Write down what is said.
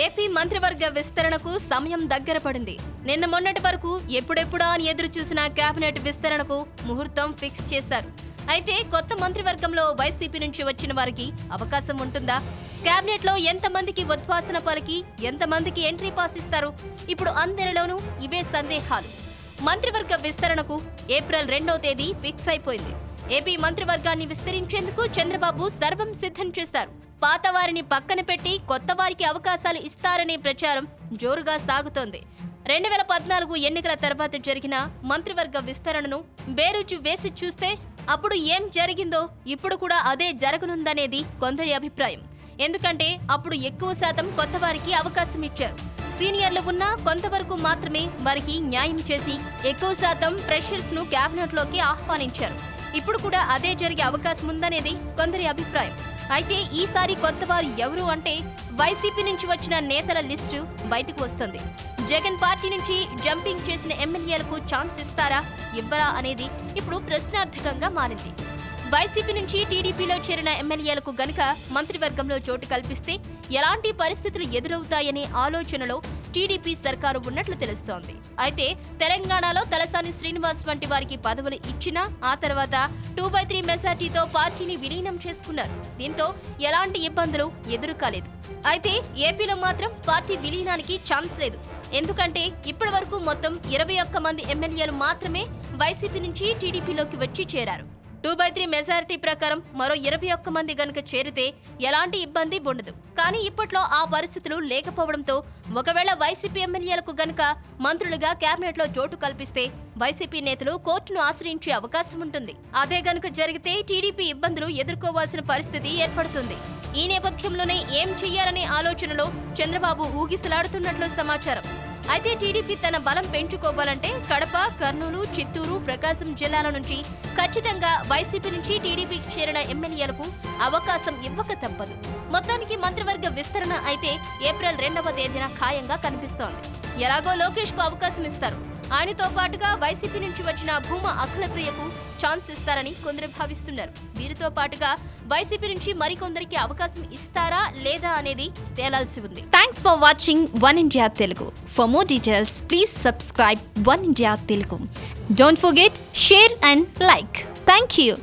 AP మంత్రివర్గ విస్తరణకు సమయం దగ్గర పడింది. నిన్న మొన్నటి వరకు ఎప్పుడెప్పుడా అని ఎదురు చూసిన కేబినెట్ విస్తరణకు ముహూర్తం ఫిక్స్ చేశారు. అయితే కొత్త మంత్రివర్గంలో వైసీపీ నుంచి వచ్చిన వారికి అవకాశం ఉంటుందా? కేబినెట్ లో ఎంతమందికి ఉద్వాసన పలికి ఎంతమందికి ఎంట్రీ పాస్ ఇస్తారు? ఇప్పుడు అందరిలోనూ ఇవే సందేహాలు. మంత్రివర్గ విస్తరణకు ఏప్రిల్ 2వ తేదీ ఫిక్స్ అయిపోయింది. ఏపీ మంత్రివర్గాన్ని విస్తరించేందుకు చంద్రబాబు సర్వం సిద్ధం చేశారు. పాత వారిని పక్కన పెట్టి కొత్త వారికి అవకాశాలు ఇస్తారనే ప్రచారం జోరుగా సాగుతోంది. 2014 ఎన్నికల తర్వాత జరిగిన మంత్రివర్గ విస్తరణను బేరుజు వేసి చూస్తే అప్పుడు ఏం జరిగిందో ఇప్పుడు కూడా అదే జరగనుందనేది కొందరి అభిప్రాయం. ఎందుకంటే అప్పుడు ఎక్కువ శాతం కొత్త వారికి అవకాశం ఇచ్చారు. సీనియర్లు ఉన్నా కొంతవరకు మాత్రమే వారికి న్యాయం చేసి ఎక్కువ శాతం ఫ్రెషర్స్ ను కేబినెట్ లోకి ఆహ్వానించారు. ఇప్పుడు కూడా అదే జరిగే అవకాశం ఉందనేది కొందరి అభిప్రాయం. అయితే ఈసారి కొత్త వారు ఎవరు అంటే వైసీపీ నుంచి వచ్చిన నేతల లిస్టు బయటకు వస్తుంది. జగన్ పార్టీ నుంచి జంపింగ్ చేసిన ఎమ్మెల్యేలకు ఛాన్స్ ఇస్తారా ఇవ్వరా అనేది ఇప్పుడు ప్రశ్నార్థకంగా మారింది. వైసీపీ నుంచి టీడీపీలో చేరిన ఎమ్మెల్యేలకు గనుక మంత్రివర్గంలో చోటు కల్పిస్తే ఎలాంటి పరిస్థితులు ఎదురవుతాయనే ఆలోచనలో టీడీపీ సర్కారు ఉన్నట్లు తెలుస్తోంది. అయితే తెలంగాణలో తలసాని శ్రీనివాస్ వంటి వారికి పదవులు ఇచ్చినా ఆ తర్వాత 2/3 మెజార్టీతో పార్టీని విలీనం చేసుకున్నారు. దీంతో ఎలాంటి ఇబ్బందులు ఎదురుకాలేదు. అయితే ఏపీలో మాత్రం పార్టీ విలీనానికి ఛాన్స్ లేదు. ఎందుకంటే ఇప్పటి వరకు మొత్తం 21 మంది ఎమ్మెల్యేలు మాత్రమే వైసీపీ నుంచి టీడీపీలోకి వచ్చి చేరారు. 2/3 మెజారిటీ ప్రకారం మరో 21 మంది గనుక చేరితే ఎలాంటి ఇబ్బంది ఉండదు. కానీ ఇప్పట్లో ఆ పరిస్థితులు లేకపోవడంతో ఒకవేళ వైసీపీ ఎమ్మెల్యేలకు గనుక మంత్రులుగా కేబినెట్ లో చోటు కల్పిస్తే వైసీపీ నేతలు కోర్టును ఆశ్రయించే అవకాశం ఉంటుంది. అదే గనుక జరిగితే టీడీపీ ఇబ్బందులు ఎదుర్కోవాల్సిన పరిస్థితి ఏర్పడుతుంది. ఈ నేపథ్యంలోనే ఏం చెయ్యాలనే ఆలోచనలో చంద్రబాబు ఊగిసలాడుతున్నట్లు సమాచారం. అయితే టీడీపీ తన బలం పెంచుకోవాలంటే కడప, కర్నూలు, చిత్తూరు, ప్రకాశం జిల్లాల నుంచి ఖచ్చితంగా వైసీపీ నుంచి టీడీపీకి చేరిన ఎమ్మెల్యేలకు అవకాశం ఇవ్వక తప్పదు. మొత్తానికి మంత్రివర్గ విస్తరణ అయితే ఏప్రిల్ 2వ తేదీన ఖాయంగా కనిపిస్తోంది. ఎలాగో లోకేష్ కు అవకాశం ఇస్తారు. ఆయనతో పాటుగా వైసీపీ నుంచి వచ్చిన భూమా అఖిలప్రియకు ఛాన్స్ ఇస్తారని కొందరు భావిస్తున్నారు. వీరితో పాటుగా వైసీపీ నుంచి మరికొందరికి అవకాశం ఇస్తారా లేదా అనేది తేలాల్సి ఉంది. Thanks for watching one India Telugu. For more details please subscribe one India Telugu. Don't forget, share and like. Thank you.